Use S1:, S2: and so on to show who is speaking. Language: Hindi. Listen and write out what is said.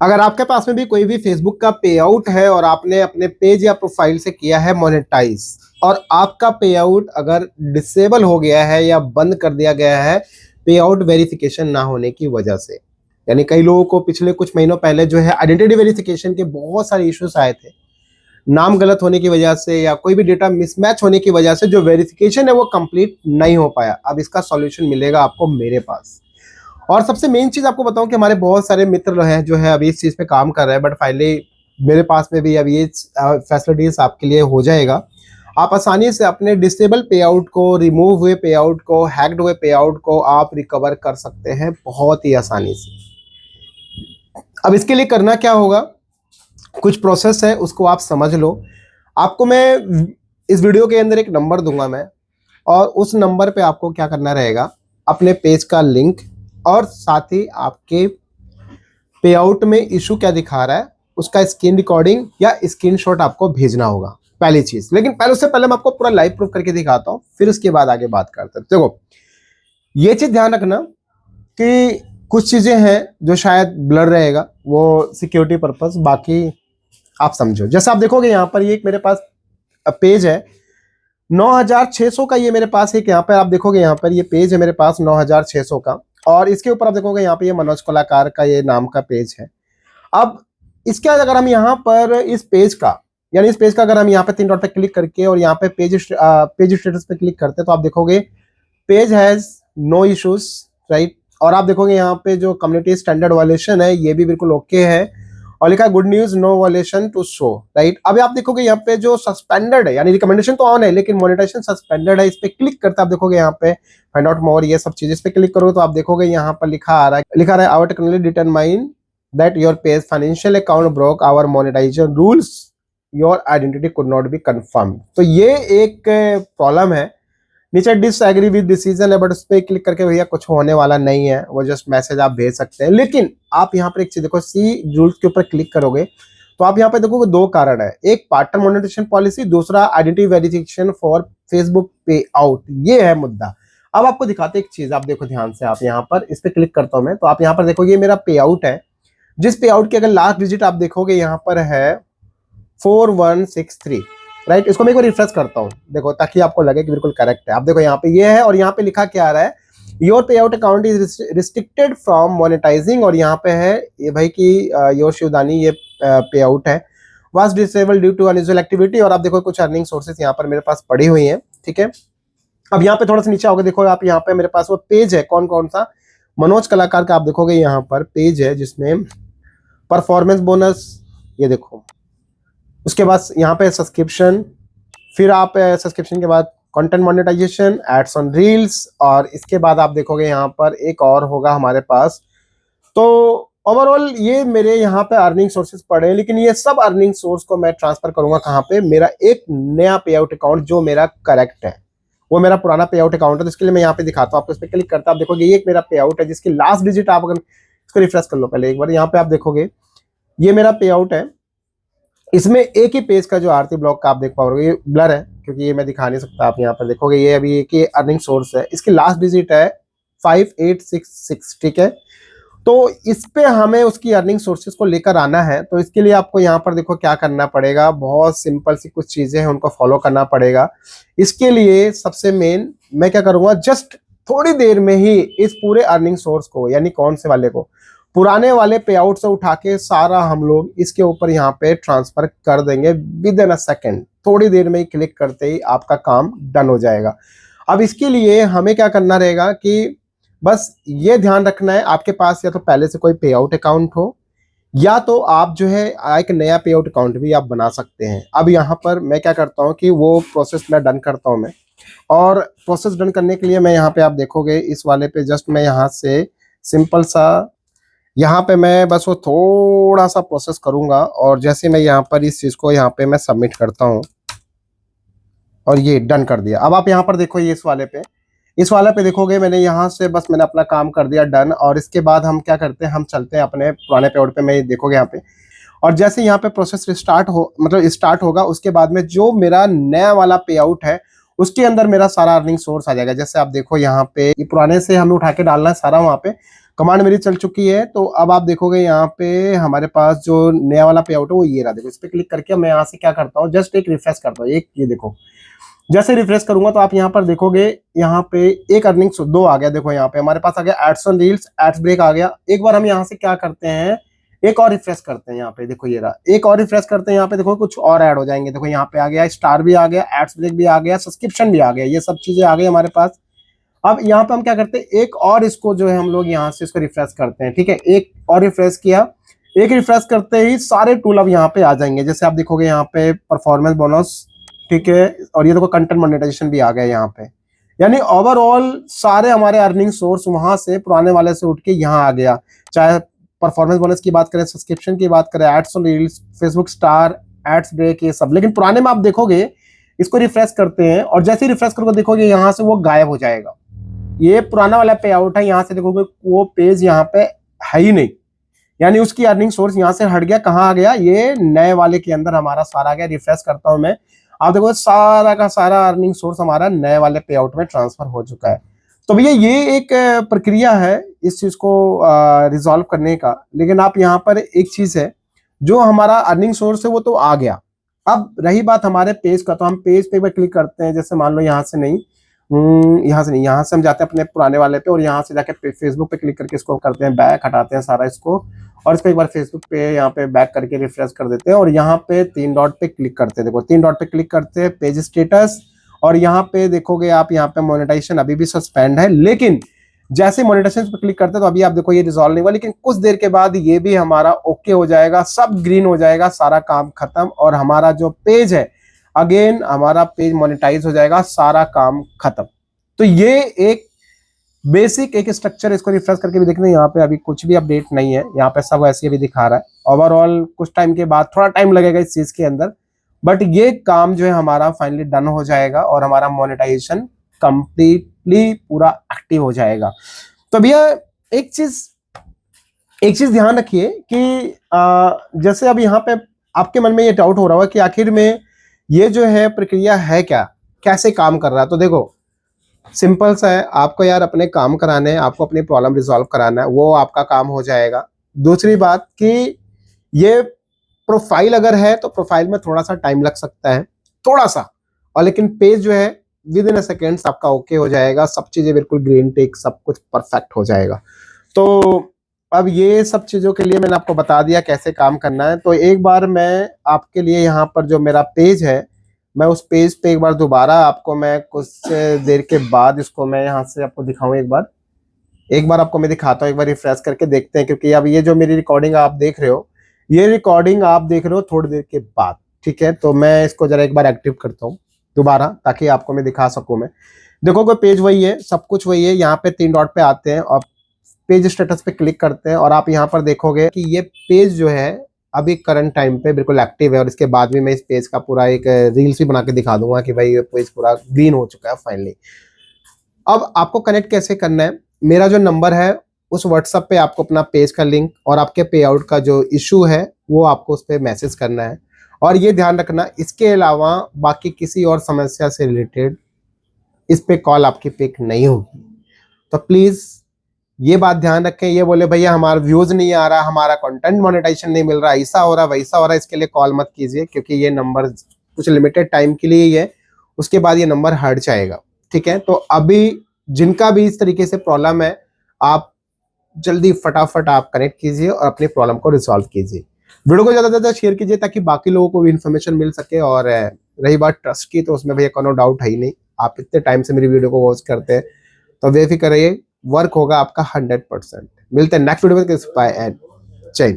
S1: अगर आपके पास में भी कोई भी फेसबुक का पे आउट है और आपने अपने पेज या प्रोफाइल से किया है मोनेटाइज, और आपका पे आउट अगर डिसेबल हो गया है या बंद कर दिया गया है पे आउट वेरिफिकेशन ना होने की वजह से, यानी कई लोगों को पिछले कुछ महीनों पहले जो है आइडेंटिटी वेरिफिकेशन के बहुत सारे इश्यूज आए थे, नाम गलत होने की वजह से या कोई भी डेटा मिसमैच होने की वजह से जो वेरिफिकेशन है वो कंप्लीट नहीं हो पाया। अब इसका सॉल्यूशन मिलेगा आपको मेरे पास। और सबसे मेन चीज आपको बताऊं कि हमारे बहुत सारे मित्र हैं जो है अभी इस चीज पे काम कर रहे हैं, बट फाइनली मेरे पास में भी अभी ये फैसिलिटीज आपके लिए हो जाएगा। आप आसानी से अपने डिसेबल पे आउट को, रिमूव हुए पे आउट को, हैक्ड हुए पे आउट को आप रिकवर कर सकते हैं बहुत ही आसानी से। अब इसके लिए करना क्या होगा, कुछ प्रोसेस है उसको आप समझ लो। आपको मैं इस वीडियो के अंदर एक नंबर दूंगा मैं, और उस नंबर पे आपको क्या करना रहेगा, अपने पेज का लिंक और साथ ही आपके पे आउट में इशू क्या दिखा रहा है उसका स्क्रीन रिकॉर्डिंग या स्क्रीनशॉट आपको भेजना होगा, पहली चीज। लेकिन पहले, उससे पहले मैं आपको पूरा लाइव प्रूफ करके दिखाता हूं, फिर उसके बाद आगे बात करते हैं। देखो, ये चीज ध्यान रखना कि कुछ चीजें हैं जो शायद ब्लर रहेगा, वो सिक्योरिटी पर्पस, बाकी आप समझो। जैसे आप देखोगे यहाँ पर ये एक मेरे पास पेज है 9600 का, ये मेरे पास एक यहाँ पर आप देखोगे, यहाँ पर ये पेज है मेरे पास 9600 का, और इसके ऊपर आप देखोगे यहाँ पे ये मनोज कलाकार का ये नाम का पेज है। अब इसके बाद अगर हम यहाँ पर इस पेज का, यानी इस पेज का अगर हम यहाँ पे 3 डॉट पे क्लिक करके और यहाँ पे पेज स्टेटस पे क्लिक करते हैं तो आप देखोगे page has no issues, right. और आप देखोगे यहाँ पे जो कम्युनिटी स्टैंडर्ड वायलेशन है ये भी बिल्कुल ओके है, और लिखा है good news no violation to show, right. अब आप देखोगे यहाँ पे जो सस्पेंडेड है, यानी रिकमेंडेशन तो ऑन है लेकिन मोनेटाइजेशन सस्पेंडेड है, इस पे क्लिक करते आप देखोगे यहाँ पे फाइंड आउट मोर, ये सब चीजें इस पे क्लिक करोगे तो आप देखोगे यहाँ पर लिखा रहा है our technology determine that your page financial account broke our monetisation rules, your identity could not be confirm. तो ये एक प्रॉब्लम है। नीचे डिसएग्री विद डिसीजन है, बट उस पर क्लिक करके भैया कुछ होने वाला नहीं है, वो जस्ट मैसेज आप भेज सकते हैं। लेकिन आप यहाँ पर एक चीज देखो, सी रूल्स के ऊपर क्लिक करोगे तो आप यहाँ पे देखोगे 2 कारण है, एक पार्टनर मोनेटाइजेशन पॉलिसी, दूसरा आइडेंटिटी वेरिफिकेशन फॉर फेसबुक पे आउट, ये है मुद्दा। अब आपको दिखाते एक चीज, आप देखो ध्यान से, आप यहाँ पर इस पे क्लिक करता हूं मैं तो आप यहाँ पर देखोगे मेरा पे आउट है, जिस पे आउट की अगर लास्ट डिजिट आप देखोगे यहाँ पर है 4163, राइट। इसको मैं एक बार रिफ्रेश करता हूँ, देखो, ताकि आपको लगे कि बिल्कुल करेक्ट है। आप देखो यहाँ पे ये है, और यहाँ पे लिखा क्या आ रहा है, योर पे out account is restricted from monetising, और यहाँ पे है ये भाई की योर शिवदानी ये पे आउट है was disable due to unusual activity, और आप देखो कुछ अर्निंग सोर्सेस यहाँ पर मेरे पास पड़ी हुई हैं, ठीक है। अब यहाँ पे थोड़ा सा नीचे आओगे, देखो आप यहाँ पे मेरे पास वो पेज है, कौन कौन सा, मनोज कलाकार का, आप देखोगे यहाँ पर पेज है जिसमें परफॉर्मेंस बोनस, ये देखो, उसके बाद यहाँ पे सब्सक्रिप्शन, फिर आप सब्सक्रिप्शन के बाद content monetisation, ads on reels, और इसके बाद आप देखोगे यहाँ पर एक और होगा हमारे पास। तो ओवरऑल ये मेरे यहाँ पे अर्निंग सोर्सेज पड़े हैं, लेकिन ये सब अर्निंग सोर्स को मैं ट्रांसफर करूंगा कहाँ पे, मेरा एक नया पे आउट अकाउंट जो मेरा करेक्ट है, वो मेरा पुराना पे आउट अकाउंट है। तो इसके लिए मैं यहाँ पे दिखाता हूँ आपको, इस पर क्लिक करता, आप देखोगे ये एक मेरा पे आउट है जिसकी लास्ट डिजिट, आप अगर इसको रिफ्रेश कर लो पहले एक बार, यहाँ पे आप देखोगे ये मेरा पे आउट है, इसमें एक ही पेज का जो आरती ब्लॉक का आप देख पाओगे, ये ब्लर है क्योंकि ये मैं दिखा नहीं सकता, आप यहाँ पर देखोगे ये अभी एक ही अर्निंग सोर्स है, इसकी लास्ट डिजिट है 5866, ठीक है। तो इस पे हमें उसकी अर्निंग सोर्सेज को लेकर आना है, तो इसके लिए आपको यहाँ पर देखो क्या करना पड़ेगा, बहुत सिंपल सी कुछ चीजें हैं, उनको फॉलो करना पड़ेगा। इसके लिए सबसे मेन मैं क्या करूंगा, जस्ट थोड़ी देर में ही इस पूरे अर्निंग सोर्स को, यानी कौन से वाले को, पुराने वाले पे आउट से उठा के सारा हम लोग इसके ऊपर यहाँ पे ट्रांसफर कर देंगे विद इन अ सेकेंड, थोड़ी देर में ही क्लिक करते ही आपका काम डन हो जाएगा। अब इसके लिए हमें क्या करना रहेगा कि बस ये ध्यान रखना है, आपके पास या तो पहले से कोई पे आउट अकाउंट हो, या तो आप जो है एक नया पे आउट अकाउंट भी आप बना सकते हैं। अब यहाँ पर मैं क्या करता हूँ कि वो प्रोसेस मैं डन करता हूँ मैं, और प्रोसेस डन करने के लिए मैं यहाँ पे आप देखोगे इस वाले पे जस्ट मैं यहाँ से सिंपल सा, यहाँ पे मैं बस वो थोड़ा सा प्रोसेस करूंगा, और जैसे मैं यहाँ पर इस चीज को यहाँ पे मैं सबमिट करता हूँ और ये डन कर दिया। अब आप यहाँ पर देखो ये इस वाले पे देखोगे मैंने यहाँ से बस मैंने अपना काम कर दिया डन, और इसके बाद हम क्या करते हैं, हम चलते हैं अपने पुराने पे आउट पे, मैं देखोगे यहाँ पे, और जैसे यहाँ पे प्रोसेस स्टार्ट हो, मतलब स्टार्ट होगा, उसके बाद में जो मेरा नया वाला पे आउट है उसके अंदर मेरा सारा अर्निंग सोर्स आ जाएगा। जैसे आप देखो यहाँ पे ये पुराने से हमें उठा के डालना है सारा वहाँ पे, कमांड मेरी चल चुकी है। तो अब आप देखोगे यहाँ पे हमारे पास जो नया वाला पे आउट है वो ये रहा। देखो इस पे क्लिक करके मैं यहाँ से क्या करता हूँ, जस्ट एक रिफ्रेश करता हूँ। एक ये देखो, जैसे रिफ्रेश करूंगा तो आप यहाँ पर देखोगे यहाँ पे एक अर्निंग 2 आ गया। देखो यहाँ पे हमारे पास आ गया ads on reels, ads break आ गया। एक बार हम यहाँ से क्या करते हैं, एक और रिफ्रेश करते हैं। यहाँ पे देखो ये रहा, एक और रिफ्रेश करते हैं। यहाँ पे देखो कुछ और ऐड हो जाएंगे। देखो यहाँ पे आ गया, स्टार भी आ गया, एड्स ब्रेक भी आ गया, सब्सक्रिप्शन भी आ गया, ये सब चीजें आ गई हमारे पास। अब यहाँ पे हम क्या करते हैं, एक और इसको जो है हम लोग यहाँ से इसको रिफ्रेश करते हैं। ठीक है, एक और रिफ्रेश किया, एक रिफ्रेश करते ही सारे टूल अब यहाँ पे आ जाएंगे। जैसे आप देखोगे यहाँ पे परफॉर्मेंस बोनस, ठीक है, और ये देखो कंटेंट मोनेटाइजेशन भी आ गया यहाँ पे। यानी ओवरऑल सारे हमारे अर्निंग सोर्स वहां से पुराने वाले से उठ के यहाँ आ गया। चाहे परफॉर्मेंस बोनस की बात करें, सब्सक्रिप्शन की बात करें, ads on reels, Facebook star, ads break, ये सब। लेकिन पुराने में आप देखोगे, इसको रिफ्रेश करते हैं और जैसे ही रिफ्रेश करोगे देखोगे यहाँ से वो गायब हो जाएगा। ये पुराना वाला पे आउट है, यहाँ से देखोगे वो पेज यहाँ पे है ही नहीं, यानी उसकी अर्निंग सोर्स यहाँ से हट गया। कहाँ आ गया, ये नए वाले के अंदर हमारा सारा आ गया। रिफ्रेश करता हूं मैं, आप देखो सारा का सारा अर्निंग सोर्स हमारा नए वाले पे आउट में ट्रांसफर हो चुका है। तो भैया ये एक प्रक्रिया है इस चीज को रिजॉल्व करने का। लेकिन आप यहाँ पर एक चीज है, जो हमारा अर्निंग सोर्स है वो तो आ गया। अब रही बात हमारे पेज का, तो हम पेज पे क्लिक करते हैं। जैसे मान लो यहाँ से नहीं, यहाँ से नहीं, यहाँ से हम जाते हैं अपने पुराने वाले पे और यहाँ से जाके फेसबुक पे क्लिक करके इसको करते हैं बैक, हटाते हैं सारा इसको और इसको एक बार फेसबुक पे यहाँ पे बैक करके रिफ्रेश कर देते हैं और यहाँ पे 3 डॉट पे क्लिक करते हैं। देखो 3 डॉट पे क्लिक करते हैं, पेज स्टेटस, और यहाँ पे देखोगे आप यहाँ पे मोनेटाइजेशन अभी भी सस्पेंड है। लेकिन जैसे मोनेटाइजेशन पे क्लिक करते हैं तो अभी आप देखो ये रिजॉल्व नहीं हुआ, लेकिन कुछ देर के बाद ये भी हमारा ओके हो जाएगा, सब ग्रीन हो जाएगा, सारा काम खत्म और हमारा जो पेज है अगेन हमारा पेज मोनेटाइज हो जाएगा, सारा काम खत्म। तो ये एक बेसिक एक स्ट्रक्चर, इसको रिफ्रेश करके भी देखना, यहाँ पे अभी कुछ भी अपडेट नहीं है, यहाँ पे सब ऐसे भी दिखा रहा है। ओवरऑल कुछ टाइम के बाद थोड़ा टाइम लगेगा इस चीज के अंदर, बट ये काम जो है हमारा फाइनली डन हो जाएगा और हमारा मोनेटाइजेशन कंप्लीटली पूरा एक्टिव हो जाएगा। तो भैया एक चीज ध्यान रखिए कि जैसे अब यहाँ पे आपके मन में ये डाउट हो रहा है कि आखिर में ये जो है प्रक्रिया है क्या, कैसे काम कर रहा है। तो देखो सिंपल सा है, आपको यार अपने काम कराने हैं, आपको अपनी प्रॉब्लम रिजॉल्व कराना है, वो आपका काम हो जाएगा। दूसरी बात कि ये प्रोफाइल अगर है तो प्रोफाइल में थोड़ा सा टाइम लग सकता है, थोड़ा सा, और लेकिन पेज जो है विद इन अ सेकेंड्स आपका ओके हो जाएगा, सब चीजें बिल्कुल ग्रीन टिक, सब कुछ परफेक्ट हो जाएगा। तो अब ये सब चीजों के लिए मैंने आपको बता दिया कैसे काम करना है। तो एक बार मैं आपके लिए यहाँ पर जो मेरा पेज है, मैं उस पेज पे एक बार दोबारा आपको मैं कुछ देर के बाद इसको मैं यहाँ से आपको दिखाऊं। एक बार आपको मैं दिखाता हूँ, एक बार रिफ्रेश करके देखते हैं, क्योंकि अब ये जो मेरी रिकॉर्डिंग आप देख रहे हो, ये रिकॉर्डिंग आप देख रहे हो थोड़ी देर के बाद। ठीक है, तो मैं इसको जरा एक बार एक्टिव करता हूँ दोबारा, ताकि आपको मैं दिखा सकूं। मैं देखो कोई पेज वही है, सब कुछ वही है। यहाँ पे 3 डॉट पे आते हैं और पेज स्टेटस पे क्लिक करते हैं और आप यहाँ पर देखोगे कि ये पेज जो है अभी करंट टाइम पे बिल्कुल एक्टिव है। और इसके बाद भी मैं इस पेज का पूरा एक रील्स भी बना के दिखा दूंगा कि भाई ये पेज पूरा ग्रीन हो चुका है फाइनली। अब आपको कनेक्ट कैसे करना है, मेरा जो नंबर है उस व्हाट्सएप पे आपको अपना पेज का लिंक और आपके पे आउट का जो इशू है वो आपको उस पर मैसेज करना है। और ये ध्यान रखना, इसके अलावा बाकी किसी और समस्या से रिलेटेड इस पे कॉल आपकी पिक नहीं होगी। तो प्लीज ये बात ध्यान रखें। ये बोले भैया हमारा व्यूज नहीं आ रहा, हमारा कंटेंट मोनेटाइजेशन नहीं मिल रहा, ऐसा हो रहा वैसा हो रहा, इसके लिए कॉल मत कीजिए, क्योंकि ये नंबर कुछ लिमिटेड टाइम के लिए ही है, उसके बाद ये नंबर हट जाएगा। ठीक है, तो अभी जिनका भी इस तरीके से प्रॉब्लम है, आप जल्दी फटाफट आप कनेक्ट कीजिए और अपनी प्रॉब्लम को रिजॉल्व कीजिए। वीडियो को ज्यादा से ज्यादा शेयर कीजिए ताकि बाकी लोगों को भी इन्फॉर्मेशन मिल सके। और रही बात ट्रस्ट की, तो उसमें भैया कोनो डाउट है ही नहीं, आप इतने टाइम से मेरी वीडियो को वॉच करते हैं, तो बेफिक्र रहिए, वर्क होगा आपका 100%। मिलते हैं नेक्स्ट वीडियो में। बाय एंड जय हिंद।